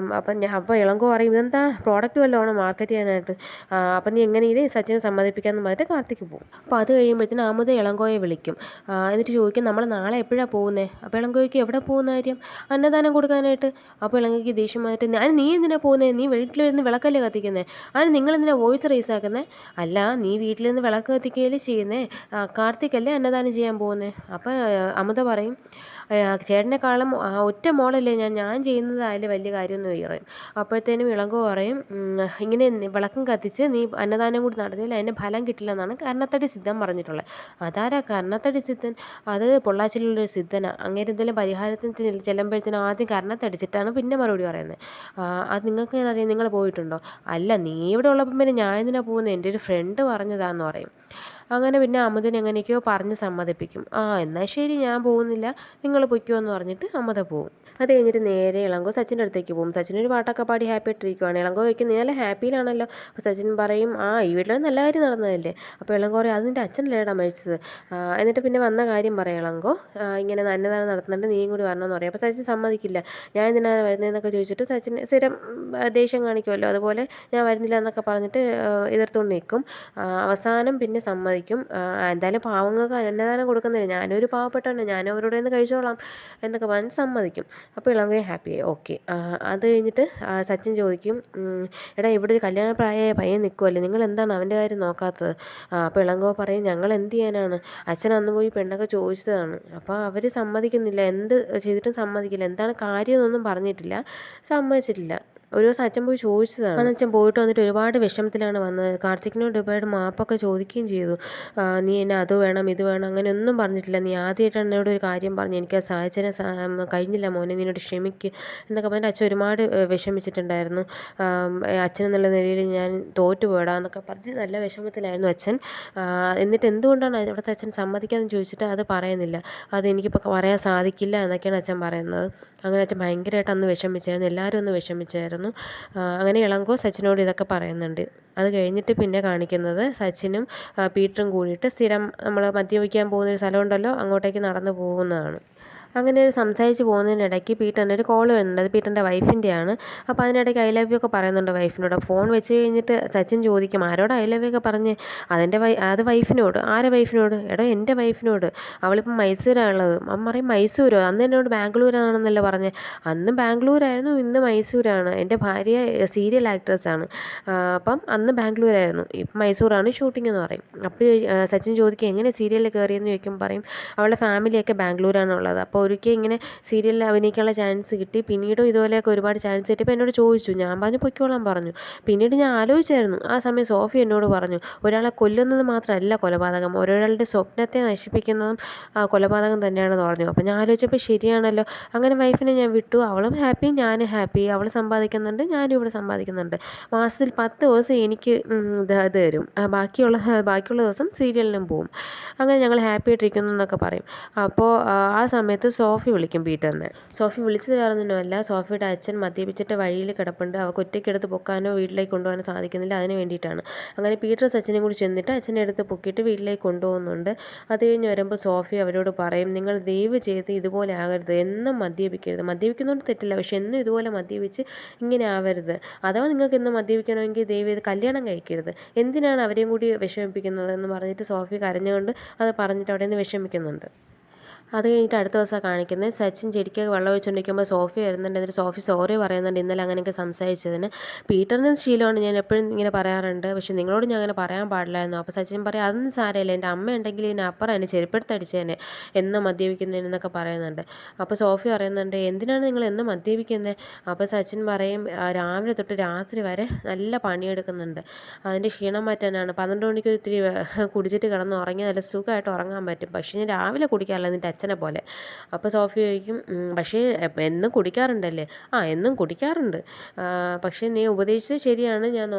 അപ്പോൾ ഇളങ്കോ പറയും, ഇതെന്താ പ്രോഡക്റ്റ് വല്ലതും മാർക്കറ്റ് ചെയ്യാനായിട്ട്, അപ്പം നീ എങ്ങനെയും സച്ചിനെ സമ്മതിപ്പിക്കാമെന്ന് പറഞ്ഞിട്ട് കാർത്തിക് പോകും. അപ്പോൾ അത് കഴിയുമ്പോഴത്തേനും അമുത ഇളങ്കോയെ വിളിക്കും. എന്നിട്ട് ചോദിക്കും, നമ്മൾ നാളെ എപ്പോഴാണ് പോകുന്നത്. അപ്പോൾ ഇളങ്കോയ്ക്ക് എവിടെ പോകുന്ന കാര്യം, അന്നദാനം കൊടുക്കാനായിട്ട്. അപ്പോൾ ഇളങ്കോയ്ക്ക് ദേഷ്യം വന്നിട്ട്, നീ എന്തിനാണ് പോകുന്നത്, നീ വീട്ടിലിരുന്ന് വിളക്കല്ലേ കത്തിക്കുന്നത്, അതിന് നിങ്ങളെന്തിനാണ് വോയിസ് റേസ് ആക്കുന്നത്, അല്ല നീ വീട്ടിലിരുന്ന് വിളക്ക് കത്തിക്കുകയല്ലേ ചെയ്യുന്നത്, കാർത്തികല്ലേ അന്നദാനം ചെയ്യാൻ പോകുന്നത്. അപ്പോൾ അമുത പറയും, ചേട്ടനെക്കാളും ഒറ്റ മോളല്ലേ ഞാൻ ചെയ്യുന്നതായാലും വലിയ കാര്യമൊന്നും പറയും. അപ്പോഴത്തേനും ഇളങ്കോ പറയും, ഇങ്ങനെ വിളക്കും കത്തിച്ച് നീ അന്നദാനം കൂടി നടത്തിയാൽ അതിൻ്റെ ഫലം കിട്ടില്ലെന്നാണ് കർണത്തടി സിദ്ധൻ പറഞ്ഞിട്ടുള്ളത്. അതാരാ കർണത്തടി സിദ്ധൻ? അത് പൊള്ളാച്ചിയിലുള്ളൊരു സിദ്ധനാണ്. അങ്ങനെ എന്തെങ്കിലും പരിഹാരത്തിന് ചെല്ലുമ്പോഴത്തേനും ആദ്യം കർണത്തടിച്ചിട്ടാണ് പിന്നെ മറുപടി പറയുന്നത്. അത് നിങ്ങൾക്ക് ഞാൻ അറിയാം, നിങ്ങൾ പോയിട്ടുണ്ടോ? അല്ല, നീ ഇവിടെ ഉള്ളപ്പം പിന്നെ ഞാൻ എന്തിനാണ് പോകുന്നത്, എൻ്റെ ഒരു ഫ്രണ്ട് പറഞ്ഞതാന്ന് പറയും. അങ്ങനെ പിന്നെ അമുദൻ എങ്ങനെയൊക്കെയോ പറഞ്ഞ് സമ്മതിപ്പിക്കും. എന്നാൽ ശരി, ഞാൻ പോകുന്നില്ല, നിങ്ങൾ പൊയ്ക്കോ എന്ന് പറഞ്ഞിട്ട് അമുദ പോകും. അത് കഴിഞ്ഞിട്ട് നേരെ ഇളങ്കോ സച്ചിൻ്റെ അടുത്തേക്ക് പോകും. സച്ചിനൊരു പാട്ടൊക്കെ പാടി ഹാപ്പി ആയിട്ടിരിക്കുവാണ്. ഇളങ്കോ ചോദിക്കും, നീ നല്ല ഹാപ്പിയിലാണല്ലോ. അപ്പോൾ സച്ചിൻ പറയും, ഈ വീട്ടിൽ നല്ല കാര്യം നടന്നതല്ലേ. അപ്പോൾ ഇളങ്കോ പറയും, അത് നിൻ്റെ അച്ഛനല്ലേടാ മരിച്ചത്. എന്നിട്ട് പിന്നെ വന്ന കാര്യം പറയാം ഇളങ്കോ, ഇങ്ങനെ അന്നദാനം നടത്തുന്നുണ്ട്, നീയും കൂടി വരണമെന്ന് പറയും. അപ്പോൾ സച്ചിൻ സമ്മതിക്കില്ല. ഞാൻ എന്തിനാണ് വരുന്നതെന്നൊക്കെ ചോദിച്ചിട്ട് സച്ചിൻ സ്ഥിരം ദേഷ്യം കാണിക്കുമല്ലോ, അതുപോലെ ഞാൻ വരുന്നില്ല എന്നൊക്കെ പറഞ്ഞിട്ട് എതിർത്തുകൊണ്ട് നിൽക്കും. അവസാനം പിന്നെ സമ്മതിക്കും. എന്തായാലും പാവങ്ങൾക്ക് അന്നദാനം കൊടുക്കുന്നില്ല, ഞാനൊരു പാവപ്പെട്ടാണ്, ഞാൻ അവരോട് നിന്ന് കഴിച്ചോളാം എന്നൊക്കെ പറഞ്ഞ് സമ്മതിക്കും. അപ്പോൾ ഇളങ്കോയെ ഹാപ്പിയായി. ഓക്കെ. അത് കഴിഞ്ഞിട്ട് സച്ചിൻ ചോദിക്കും, എടാ ഇവിടെ ഒരു കല്യാണപ്രായമായ പയ്യൻ നിൽക്കുമല്ലേ, നിങ്ങൾ എന്താണ് അവൻ്റെ കാര്യം നോക്കാത്തത്. അപ്പോൾ ഇളങ്കോ പറയും, ഞങ്ങൾ എന്ത് ചെയ്യാനാണ്, അച്ഛൻ അന്ന് പോയി പെണ്ണൊക്കെ ചോദിച്ചതാണ്. അപ്പോൾ അവർ സമ്മതിക്കുന്നില്ല, എന്ത് ചെയ്തിട്ടും സമ്മതിക്കില്ല, എന്താണ് കാര്യമെന്നൊന്നും പറഞ്ഞിട്ടില്ല, സമ്മതിച്ചിട്ടില്ല. ഒരു ദിവസം അച്ഛൻ പോയി ചോദിച്ചതാണ്. അന്ന് അച്ഛൻ പോയിട്ട് വന്നിട്ട് ഒരുപാട് വിഷമത്തിലാണ് വന്നത്. കാർത്തികിനോട് ഒരുപാട് മാപ്പൊക്കെ ചോദിക്കുകയും ചെയ്തു. നീ എന്നെ അത് വേണം ഇത് വേണം അങ്ങനെയൊന്നും പറഞ്ഞിട്ടില്ല, നീ ആദ്യമായിട്ടാണ് എന്നോട് ഒരു കാര്യം പറഞ്ഞു, എനിക്ക് സഹായിച്ചതിനെ കഴിഞ്ഞില്ല മോനെ, നിന്നോട് ക്ഷമിക്കുക എന്നൊക്കെ പറഞ്ഞിട്ട് അച്ഛൻ ഒരുപാട് വിഷമിച്ചിട്ടുണ്ടായിരുന്നു. അച്ഛൻ എന്നുള്ള നിലയിൽ ഞാൻ തോറ്റുപോയടാ എന്നൊക്കെ പറഞ്ഞ് നല്ല വിഷമത്തിലായിരുന്നു അച്ഛൻ. എന്നിട്ട് എന്തുകൊണ്ടാണ് അവിടുത്തെ അച്ഛൻ സമ്മതിക്കാമെന്ന് ചോദിച്ചിട്ട് അത് പറയുന്നില്ല. അത് എനിക്കിപ്പോൾ പറയാൻ സാധിക്കില്ല എന്നൊക്കെയാണ് അച്ഛൻ പറയുന്നത്. അങ്ങനെ അച്ഛൻ ഭയങ്കരമായിട്ട് അന്ന് വിഷമിച്ചായിരുന്നു, എല്ലാവരും ഒന്ന് വിഷമിച്ചായിരുന്നു. അങ്ങനെ ഇളങ്കോ സച്ചിനോട് ഇതൊക്കെ പറയുന്നുണ്ട്. അത് കഴിഞ്ഞിട്ട് പിന്നെ കാണിക്കുന്നത് സച്ചിനും പീറ്ററും കൂടിയിട്ട് സ്ഥിരം നമ്മൾ മദ്യപിക്കാൻ പോകുന്നൊരു സ്ഥലമുണ്ടല്ലോ, അങ്ങോട്ടേക്ക് നടന്നു പോകുന്നതാണ്. അങ്ങനെ ഒരു സംസാരിച്ച് പോകുന്നതിനിടയ്ക്ക് പീറ്ററിൻ്റെ ഒരു കോൾ വരുന്നുണ്ട്. അത് പീറ്ററിൻ്റെ വൈഫിൻ്റെയാണ്. അപ്പോൾ അതിനിടയ്ക്ക് ഐ ലവ് യു ഒക്കെ പറയുന്നുണ്ട് വൈഫിനോട്. ഫോൺ വെച്ച് കഴിഞ്ഞിട്ട് സച്ചിൻ ചോദിക്കും, ആരോട് ഐ ലവ് യു ഒക്കെ പറഞ്ഞ്. അത് വൈഫിനോട്. ആരെ വൈഫിനോട്? എടോ എൻ്റെ വൈഫിനോട്, അവളിപ്പം മൈസൂരാണുള്ളത്. അവൻ പറയും, മൈസൂരോ? അന്ന് എന്നോട് ബാംഗ്ലൂരാണെന്നല്ലേ പറഞ്ഞത്. അന്ന് ബാംഗ്ലൂരായിരുന്നു, ഇന്ന് മൈസൂരാണ്. എൻ്റെ ഭാര്യ സീരിയൽ ആക്ട്രസ്സാണ്, അപ്പം അന്ന് ബാംഗ്ലൂരായിരുന്നു, ഇപ്പം മൈസൂറാണ് ഷൂട്ടിംഗ് എന്ന് പറയും. അപ്പോൾ സച്ചിൻ ചോദിക്കും, എങ്ങനെ സീരിയലിൽ കയറിയെന്ന് ചോദിക്കുമ്പോൾ പറയും, അവളുടെ ഫാമിലിയൊക്കെ ബാംഗ്ലൂരാണുള്ളത്. അപ്പോൾ ഒരിക്കൽ ഇങ്ങനെ സീരിയലിൽ അഭിനയിക്കാനുള്ള ചാൻസ് കിട്ടി, പിന്നീടും ഇതുപോലെയൊക്കെ ഒരുപാട് ചാൻസ് കിട്ടിയപ്പോൾ എന്നോട് ചോദിച്ചു, ഞാൻ പറഞ്ഞു പൊയ്ക്കോളാൻ പറഞ്ഞു. പിന്നീട് ഞാൻ ആലോചിച്ചായിരുന്നു, ആ സമയം സോഫി എന്നോട് പറഞ്ഞു, ഒരാളെ കൊല്ലുന്നത് മാത്രമല്ല കൊലപാതകം, ഒരാളുടെ സ്വപ്നത്തെ നശിപ്പിക്കുന്നതും കൊലപാതകം തന്നെയാണെന്ന് പറഞ്ഞു. അപ്പോൾ ഞാൻ ആലോചിച്ചപ്പോൾ ശരിയാണല്ലോ. അങ്ങനെ വൈഫിനെ ഞാൻ വിട്ടു, അവളും ഹാപ്പി, ഞാനും ഹാപ്പി, അവൾ സമ്പാദിക്കുന്നുണ്ട്, ഞാനും ഇവിടെ സമ്പാദിക്കുന്നുണ്ട്. മാസത്തിൽ 10 ദിവസം എനിക്ക് ഇത് തരും, ബാക്കിയുള്ള ദിവസം സീരിയലിനും പോവും. അങ്ങനെ ഞങ്ങൾ ഹാപ്പി ആയിട്ടിരിക്കുന്നു എന്നൊക്കെ പറയും. അപ്പോൾ ആ സമയത്ത് സോഫി വിളിക്കും പീറ്ററിനെ. സോഫി വിളിച്ചത് വേറെ ഒന്നുമല്ല, സോഫിയുടെ അച്ഛൻ മദ്യപിച്ചിട്ട് വഴിയിൽ കിടപ്പുണ്ട്, അവൾക്ക് ഒറ്റയ്ക്കെടുത്ത് പൊക്കാനോ വീട്ടിലേക്ക് കൊണ്ടുപോകാനോ സാധിക്കുന്നില്ല, അതിന് വേണ്ടിയിട്ടാണ്. അങ്ങനെ പീറ്റർ സച്ചിനും കൂടി ചെന്നിട്ട് അച്ഛനെ എടുത്ത് പൊക്കിയിട്ട് വീട്ടിലേക്ക് കൊണ്ടുപോകുന്നുണ്ട്. അത് കഴിഞ്ഞ് വരുമ്പോൾ സോഫി അവരോട് പറയും, നിങ്ങൾ ദയവ് ചെയ്ത് ഇതുപോലെ ആകരുത്, എന്നും മദ്യപിക്കരുത്. മദ്യപിക്കുന്നതുകൊണ്ട് തെറ്റില്ല, പക്ഷെ എന്നും ഇതുപോലെ മദ്യപിച്ച് ഇങ്ങനെ ആവരുത്. അഥവാ നിങ്ങൾക്ക് ഇന്ന് മദ്യപിക്കണമെങ്കിൽ ദയവ് ചെയ്ത് കല്യാണം കഴിക്കരുത്, എന്തിനാണ് അവരെയും കൂടി വിഷമിപ്പിക്കുന്നത് എന്ന് പറഞ്ഞിട്ട് സോഫി കരഞ്ഞുകൊണ്ട് അത് പറഞ്ഞിട്ട് അവിടെ നിന്ന് വിഷമിക്കുന്നുണ്ട്. അത് കഴിഞ്ഞിട്ട് അടുത്ത ദിവസമാണ് കാണിക്കുന്നത്, സച്ചിൻ ചെടിക്കൊക്കെ വെള്ളം ഒഴിച്ചുകൊണ്ടിരിക്കുമ്പോൾ സോഫി വരുന്നുണ്ട്. എന്നിട്ട് സോഫി സോറി പറയുന്നുണ്ട്, ഇന്നലെ അങ്ങനെയൊക്കെ സംസാരിച്ചതിന്. പീറ്ററിന് ശീലമാണ്, ഞാൻ എപ്പോഴും ഇങ്ങനെ പറയാറുണ്ട്, പക്ഷേ നിങ്ങളോട് ഞാൻ അങ്ങനെ പറയാൻ പാടില്ലായിരുന്നു. അപ്പോൾ സച്ചിൻ പറയും, അതൊന്നും സാരമില്ല, എൻ്റെ അമ്മ ഉണ്ടെങ്കിൽ ഇതിനപ്പുറം എന്നെ ചെരുപ്പെടുത്തടിച്ചേനെ എന്ന് മദ്യപിക്കുന്നതിനെന്നൊക്കെ പറയുന്നുണ്ട്. അപ്പോൾ സോഫി പറയുന്നുണ്ട്, എന്തിനാണ് നിങ്ങൾ എന്ന് മദ്യപിക്കുന്നത്? അപ്പോൾ സച്ചിൻ പറയും, രാവിലെ തൊട്ട് രാത്രി വരെ നല്ല പണിയെടുക്കുന്നുണ്ട്, അതിൻ്റെ ക്ഷീണം മാറ്റാനാണ്. 12 മണിക്ക് ഇത്തിരി കുടിച്ചിട്ട് കിടന്ന് ഉറങ്ങി നല്ല സുഖമായിട്ട് ഉറങ്ങാൻ പറ്റും, പക്ഷേ ഞാൻ രാവിലെ കുടിക്കാറില്ല, എന്നിട്ട് അച്ഛനെ പോലെ. അപ്പോൾ സോഫി ചോദിക്കും പക്ഷേ എന്നും കുടിക്കാറുണ്ടല്ലേ? എന്നും കുടിക്കാറുണ്ട്, പക്ഷേ നീ ഉപദേശിച്ചത് ശരിയാണ്, ഞാൻ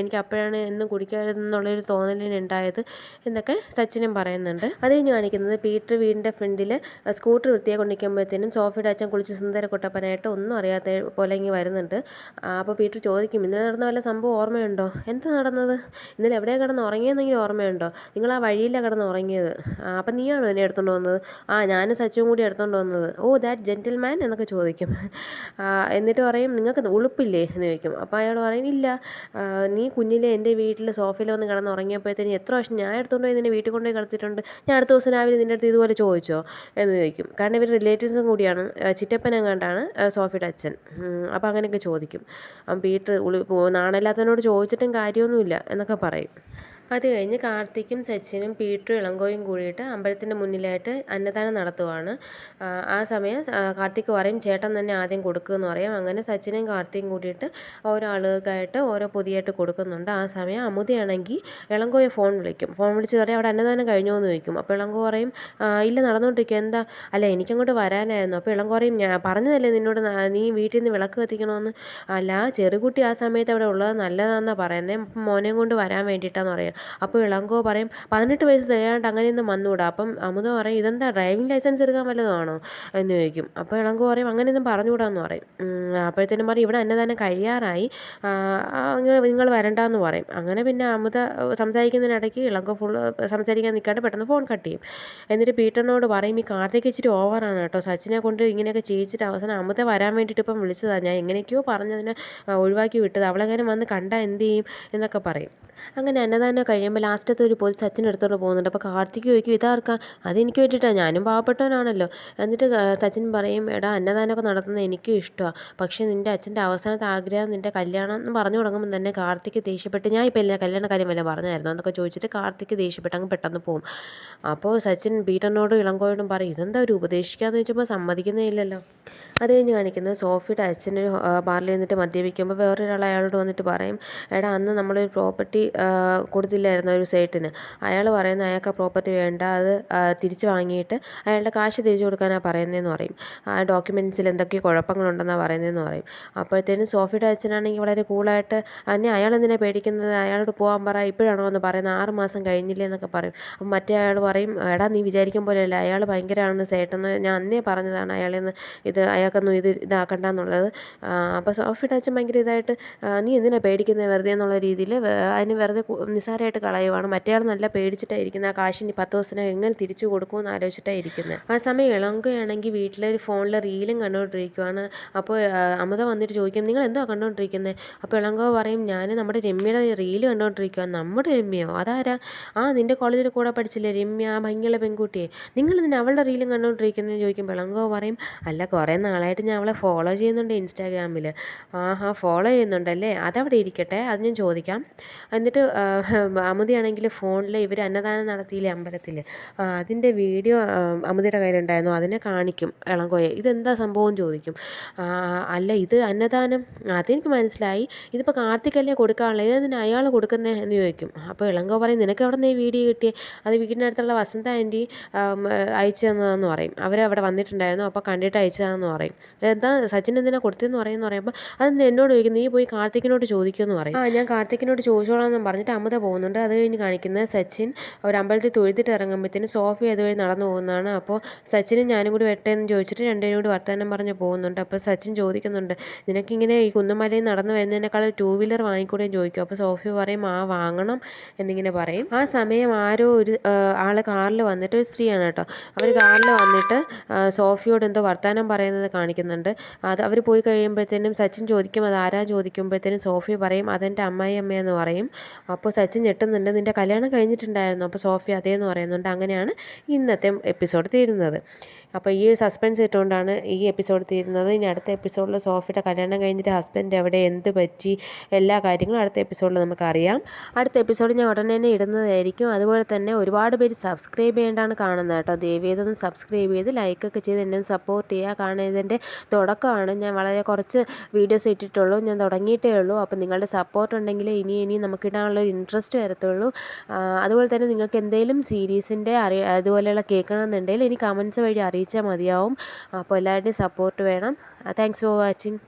എനിക്ക് അപ്പോഴാണ് എന്നും കുടിക്കരുതെന്നുള്ളൊരു തോന്നലിനുണ്ടായത് എന്നൊക്കെ സച്ചിനും പറയുന്നുണ്ട്. അത് കഴിഞ്ഞ് കാണിക്കുന്നത് പീറ്റർ വീടിൻ്റെ ഫ്രണ്ടിൽ സ്കൂട്ടർ വൃത്തിയാക്കൊണ്ടിരിക്കുമ്പോഴത്തേനും സോഫിയുടെ അച്ഛൻ കുളിച്ച് സുന്ദര കുട്ടപ്പനായിട്ട് ഒന്നും അറിയാത്ത പോലെ ഇങ്ങനെ വരുന്നുണ്ട്. അപ്പോൾ പീറ്റർ ചോദിക്കും ഇന്നലെ നടന്ന വല്ല സംഭവം ഓർമ്മയുണ്ടോ? എന്താ നടന്നത്? ഇന്നലെ എവിടെയാണ് കിടന്ന് ഉറങ്ങിയെന്നെങ്കിലും ഓർമ്മയുണ്ടോ? നിങ്ങൾ ആ വഴിയിലാണ് കിടന്ന് ഉറങ്ങിയത്. അപ്പം നീയാണോ എന്നെ എടുത്തുകൊണ്ട് വന്നത്? ഞാനും സച്ചും കൂടി എടുത്തുകൊണ്ട് വന്നത്. ഓ ദാറ്റ് ജെൻറ്റിൽമാൻ എന്നൊക്കെ ചോദിക്കും. എന്നിട്ട് പറയും നിങ്ങൾക്ക് ഉളുപ്പില്ലേ എന്ന് ചോദിക്കും. അപ്പോൾ അയാൾ പറയും ഇല്ല, നീ കുഞ്ഞിലെ എൻ്റെ വീട്ടിൽ സോഫയിൽ വന്ന് കിടന്ന് ഉറങ്ങിയപ്പോഴത്തേന് എത്ര വർഷം ഞാൻ എടുത്തുകൊണ്ട് പോയി നിന്നെ വീട്ടിൽ കൊണ്ടുപോയി കിടത്തിയിട്ടുണ്ട്. ഞാൻ അടുത്ത ദിവസം രാവിലെ നിൻ്റെ അടുത്ത് ഇതുപോലെ ചോദിച്ചോ എന്ന് ചോദിക്കും. കാരണം ഇവർ റിലേറ്റീവ്സും കൂടിയാണ്, ചിറ്റപ്പനെങ്ങാണ്ടാണ് സോഫിയുടെ അച്ഛൻ. അപ്പോൾ അങ്ങനെയൊക്കെ ചോദിക്കും. പീറ്റർ നാണമില്ലാത്തവനോട് ചോദിച്ചിട്ടും കാര്യമൊന്നുമില്ല എന്നൊക്കെ പറയും. അത് കഴിഞ്ഞ് കാർത്തിക്കും സച്ചിനും പീറ്ററും ഇളങ്കോയും കൂടിയിട്ട് അമ്പലത്തിൻ്റെ മുന്നിലായിട്ട് അന്നദാനം നടത്തുവാണ്. ആ സമയം കാർത്തിക് പറയും ചേട്ടൻ തന്നെ ആദ്യം കൊടുക്കുമെന്ന് പറയും. അങ്ങനെ സച്ചിനും കാർത്തിക്കും കൂടിയിട്ട് ഓരോ ആളുകൾക്കായിട്ട് ഓരോ പൊതിയായിട്ട് കൊടുക്കുന്നുണ്ട്. ആ സമയം അമുദയാണെങ്കിൽ ഇളങ്കോയെ ഫോൺ വിളിച്ച് പറയും അവിടെ അന്നദാനം കഴിഞ്ഞോ എന്ന് ചോദിക്കും. അപ്പോൾ ഇളങ്കോ പറയും ഇല്ല നടന്നുകൊണ്ടിരിക്കുക, എന്താ? അല്ല എനിക്കങ്ങോട്ട് വരാനായിരുന്നു. അപ്പോൾ ഇളങ്കോ പറയും ഞാൻ പറഞ്ഞതല്ലേ നിന്നോട് നീ വീട്ടിൽ നിന്ന് വിളക്ക് കത്തിക്കണമെന്ന്. അല്ല ചെറുകുട്ടി ആ സമയത്ത് അവിടെ ഉള്ളത് നല്ലതാണെന്നാണ് പറയുന്നത്, മോനെയും കൊണ്ട് വരാൻ വേണ്ടിയിട്ടാന്ന് പറയാം. അപ്പോൾ ഇളങ്കോ പറയും 18 വയസ്സ് തികയാണ്ട് അങ്ങനെയൊന്നും വന്നുകൂടാ. അപ്പം അമുദ പറയും ഇതെന്താ ഡ്രൈവിംഗ് ലൈസൻസ് എടുക്കാൻ വല്ലതുമാണോ എന്ന് ചോദിക്കും. അപ്പോൾ ഇളങ്കോ പറയും അങ്ങനെയൊന്നും പറഞ്ഞുകൂടാന്ന് പറയും. അപ്പോഴത്തേനും പറയും ഇവിടെ അന്നദാനം കഴിയാറായി, നിങ്ങൾ വരണ്ടെന്ന് പറയും. അങ്ങനെ പിന്നെ അമുദ സംസാരിക്കുന്നതിനിടയ്ക്ക് ഇളങ്കോ ഫുള്ള് സംസാരിക്കാൻ നിൽക്കാണ്ട് പെട്ടെന്ന് ഫോൺ കട്ട് ചെയ്യും. എന്നിട്ട് പീറ്ററിനോട് പറയും ഈ കാർത്തിക് ഇച്ചിരി ഓവറാണ് കേട്ടോ, സച്ചിനെ കൊണ്ട് ഇങ്ങനെയൊക്കെ ചെയ്യിച്ചിട്ട് അവസാനം അമുദ വരാൻ വേണ്ടിയിട്ട് ഇപ്പം വിളിച്ചതാണ്, ഞാൻ എങ്ങനെയൊക്കെയോ പറഞ്ഞതിനെ ഒഴിവാക്കി വിട്ടത്, അവളെങ്ങനെ വന്ന് കണ്ടാൽ എന്ത് ചെയ്യും എന്നൊക്കെ പറയും. അങ്ങനെ അന്നദാനം കഴിയുമ്പോൾ ലാസ്റ്റത്തെ ഒരു പൊതി സച്ചിൻ എടുത്തോണ്ട് പോകുന്നുണ്ട്. അപ്പോൾ കാർത്തിക് ചോദിക്കും ഇതാർക്കാ? അതെനിക്ക് വേണ്ടിയിട്ടാണ്, ഞാനും പാവപ്പെട്ടവനാണല്ലോ. എന്നിട്ട് സച്ചിൻ പറയും എടാ അന്നദാനമൊക്കെ നടത്തുന്നത് എനിക്കും ഇഷ്ടമാണ്, പക്ഷേ നിൻ്റെ അച്ഛൻ്റെ അവസാനത്തെ ആഗ്രഹം നിൻ്റെ കല്യാണം എന്ന് പറഞ്ഞു തുടങ്ങുമ്പോൾ തന്നെ കാർത്തിക് ദേഷ്യപ്പെട്ട് ഞാൻ ഇപ്പോൾ എല്ലാ കല്യാണ കാര്യം വല്ല പറഞ്ഞായിരുന്നു എന്നൊക്കെ ചോദിച്ചിട്ട് കാർത്തിക് ദേഷ്യപ്പെട്ട് അങ്ങ് പെട്ടെന്ന് പോകും. അപ്പോൾ സച്ചിൻ പീറ്ററിനോടും ഇളങ്കോയോടും പറയും ഇതെന്താ ഒരു ഉപദേശിക്കാന്ന് വെച്ചപ്പോൾ സമ്മതിക്കുന്നേ ഇല്ലല്ലോ. അത് കഴിഞ്ഞ് കാണിക്കുന്നത് സോഫിയുടെ അച്ഛന് ബാറിൽ നിന്നിട്ട് മദ്യപിക്കുമ്പോൾ വേറൊരാൾ അയാളോട് വന്നിട്ട് പറയും എടാ അന്ന് നമ്മളൊരു പ്രോപ്പർട്ടി കൊടുത്തില്ലായിരുന്നു ഒരു സൈറ്റിന്, അയാൾ പറയുന്നത് അയാൾക്ക് ആ പ്രോപ്പർട്ടി വേണ്ട, അത് തിരിച്ച് വാങ്ങിയിട്ട് അയാളുടെ കാശ് തിരിച്ചു കൊടുക്കാനാണ് പറയുന്നതെന്ന് പറയും. ആ ഡോക്യുമെൻറ്റ്സിൽ എന്തൊക്കെ കുഴപ്പങ്ങളുണ്ടെന്നാണ് പറയുന്നതെന്ന് പറയും. അപ്പോഴത്തേനും സോഫിയുടെ അച്ഛനാണെങ്കിൽ വളരെ കൂളായിട്ട് അയാൾ എന്തിനാണ് പേടിക്കുന്നത്, അയാളോട് പോകാൻ പറ, ഇപ്പോഴാണോ എന്ന് പറയുന്നത്, 6 മാസം കഴിഞ്ഞില്ലേ എന്നൊക്കെ പറയും. അപ്പം മറ്റേ അയാൾ പറയും എടാ നീ വിചാരിക്കും പോലെയല്ല, അയാൾ ഭയങ്കരമാണ് സേട്ടെന്ന്, ഞാൻ അന്നേ പറഞ്ഞതാണ് അയാളിൽ നിന്ന് അയാൾക്കൊന്നും ഇതാക്കണ്ട എന്നുള്ളത്. അപ്പോൾ സോഫിയുടെ അച്ഛൻ ഭയങ്കര ഇതായിട്ട് നീ എന്തിനാണ് പേടിക്കുന്നത് വെറുതെ എന്നുള്ള രീതിയിൽ അതിന് വെറുതെ നിസ്സാരമായിട്ട് കളയുവാണ്. മറ്റേയാൾ നല്ല പേടിച്ചിട്ടായിരിക്കുന്നത്, ആ കാശിന് 10 ദിവസത്തിനകം എങ്ങനെ തിരിച്ചു കൊടുക്കുമെന്ന് ആലോചിച്ചിട്ടായിരിക്കുന്നത്. ആ സമയം ഇളങ്കയാണെങ്കിൽ വീട്ടിൽ ഫോണിൽ റീലും കണ്ടുകൊണ്ടിരിക്കുവാണ്. അപ്പോൾ അമുദ വന്നിട്ട് ചോദിക്കും നിങ്ങൾ എന്തോ കണ്ടുകൊണ്ടിരിക്കുന്നത്? അപ്പോൾ ഇളങ്കോ പറയും ഞാൻ നമ്മുടെ രമ്യയുടെ റീല് കണ്ടുകൊണ്ടിരിക്കുക. നമ്മുടെ രമ്യയോ? അതാരാ? നിൻ്റെ കോളേജിൽ കൂടെ പഠിച്ചില്ലേ രമ്യ, ആ ഭംഗിയുള്ള പെൺകുട്ടിയെ, നിങ്ങൾ ഇതിന് അവളുടെ റീലും കണ്ടുകൊണ്ടിരിക്കുന്നതെന്ന് ചോദിക്കുമ്പോൾ ഇളങ്കോ പറയും അല്ല കുറേ നാളായിട്ട് ഞാൻ അവളെ ഫോളോ ചെയ്യുന്നുണ്ട് ഇൻസ്റ്റാഗ്രാമിൽ. ഫോളോ ചെയ്യുന്നുണ്ടല്ലേ, അതവിടെ ഇരിക്കട്ടെ, അത് ഞാൻ ചോദിക്കാം. എന്നിട്ട് അമുദയാണെങ്കിൽ ഫോണിൽ ഇവർ അന്നദാനം നടത്തിയില്ലേ അമ്പലത്തിൽ, അതിൻ്റെ വീഡിയോ അമുദയുടെ കയ്യിലുണ്ടായിരുന്നു, അതിനെ കാണിക്കും ഇളങ്കോയെ. ഇതെന്താ സംഭവം ചോദിക്കും. അല്ല ഇത് അന്നദാനം, അതെനിക്ക് മനസ്സിലായി, ഇതിപ്പോൾ കാർത്തികല്ലേ കൊടുക്കാനുള്ളത്, ഇതെന്തിനാ അയാൾ കൊടുക്കുന്നത് എന്ന് ചോദിക്കും. അപ്പോൾ ഇളങ്കോ പറയും നിനക്ക് എവിടെ നിന്ന് ഈ വീഡിയോ കിട്ടിയേ? അത് വീടിനടുത്തുള്ള വസന്ത ആൻറ്റി അയച്ചു തന്നതെന്ന് പറയും. അവരവിടെ വന്നിട്ടുണ്ടായിരുന്നു, അപ്പോൾ കണ്ടിട്ട് അയച്ചതാണെന്ന് പറയും. എന്താ സച്ചിൻ എന്തിനാ കൊടുത്തതെന്ന് പറയുമ്പോൾ അത് എന്നോട് ചോദിക്കും, നീ പോയി കാർത്തികിനോട് ചോദിക്കുമെന്ന് പറയും. ഞാൻ കാർത്തികിനോട് ചോദിച്ചോളാം എന്ന് പറഞ്ഞിട്ട് അമുദ പോകുന്നുണ്ട്. അത് കഴിഞ്ഞ് കാണിക്കുന്നത് സച്ചിൻ ഒരു അമ്പലത്തിൽ തൊഴുതിട്ട് ഇറങ്ങുമ്പോഴത്തേന് സോഫി അതുവഴി നടന്നു പോകുന്നതാണ്. അപ്പോൾ സച്ചിനും ഞാനും കൂടി വെട്ടേന്ന് ചോദിച്ചിട്ട് രണ്ടുപേരും കൂടി വർത്തമാനം പറഞ്ഞ് പോകുന്നുണ്ട്. അപ്പോൾ സച്ചിൻ ചോദിക്കുന്നുണ്ട് നിനക്കിങ്ങനെ ഈ കുന്നുമലയിൽ നടന്നു വരുന്നതിനേക്കാൾ 2 വീലർ വാങ്ങിക്കൂടെയും ചോദിക്കും. അപ്പോൾ സോഫി പറയും വാങ്ങണം എന്നിങ്ങനെ പറയും. ആ സമയം ആരോ ഒരു ആൾ കാറിൽ വന്നിട്ട്, ഒരു സ്ത്രീയാണ് കേട്ടോ, അവർ കാറിൽ വന്നിട്ട് സോഫിയോട് എന്തോ വർത്തമാനം പറയുന്നത് കാണിക്കുന്നുണ്ട്. അത് അവർ പോയി കഴിയുമ്പോഴത്തേനും സച്ചിൻ ചോദിക്കും അത് ആരാ ചോദിക്കുമ്പോഴത്തേനും സോഫി പറയും അതെൻ്റെ അമ്മയെന്ന് പറയും. അപ്പോൾ സച്ചിൻ ഞെട്ടുന്നുണ്ട്, നിൻ്റെ കല്യാണം കഴിഞ്ഞിട്ടുണ്ടായിരുന്നു? അപ്പോൾ സോഫി അതേന്ന് പറയുന്നുണ്ട്. അങ്ങനെയാണ് ഇന്നത്തെ എപ്പിസോഡ് തീരുന്നത്. അപ്പോൾ ഈ ഒരു സസ്പെൻസ് ഇട്ടുകൊണ്ടാണ് ഈ എപ്പിസോഡ് തീരുന്നത്. ഇനി അടുത്ത എപ്പിസോഡിൽ സോഫിയുടെ കല്യാണം കഴിഞ്ഞിട്ട് ഹസ്ബൻഡ് എവിടെ, എന്ത് പറ്റി, എല്ലാ കാര്യങ്ങളും അടുത്ത എപ്പിസോഡിൽ നമുക്കറിയാം. അടുത്ത എപ്പിസോഡ് ഞാൻ ഉടനെ തന്നെ ഇടുന്നതായിരിക്കും. അതുപോലെ തന്നെ ഒരുപാട് പേര് സബ്സ്ക്രൈബ് ചെയ്യേണ്ടാണ് കാണുന്നത് കേട്ടോ. ദയവേതൊന്ന് സബ്സ്ക്രൈബ് ചെയ്ത് ലൈക്കൊക്കെ ചെയ്ത് എന്നെ സപ്പോർട്ട് ചെയ്യുക. കാരണം ഇതിൻ്റെ തുടക്കമാണ്, ഞാൻ വളരെ കുറച്ച് വീഡിയോസ് ഇട്ടിട്ടുള്ളൂ, ഞാൻ തുടങ്ങിയിട്ടേ ഉള്ളൂ. അപ്പോൾ നിങ്ങളുടെ സപ്പോർട്ട് ഉണ്ടെങ്കിൽ ഇനി നമുക്കിടാനുള്ള ഒരു ഇൻട്രസ്റ്റ് വരത്തുള്ളൂ. അതുപോലെ തന്നെ നിങ്ങൾക്ക് എന്തെങ്കിലും സീരീസിൻ്റെ അതുപോലെയുള്ള കേൾക്കണമെന്നുണ്ടെങ്കിൽ ഇനി കമൻറ്റ്സ് വഴി അറിയിച്ചാൽ മതിയാവും. അപ്പോൾ എല്ലാവരുടെയും സപ്പോർട്ട് വേണം. Thanks for watching.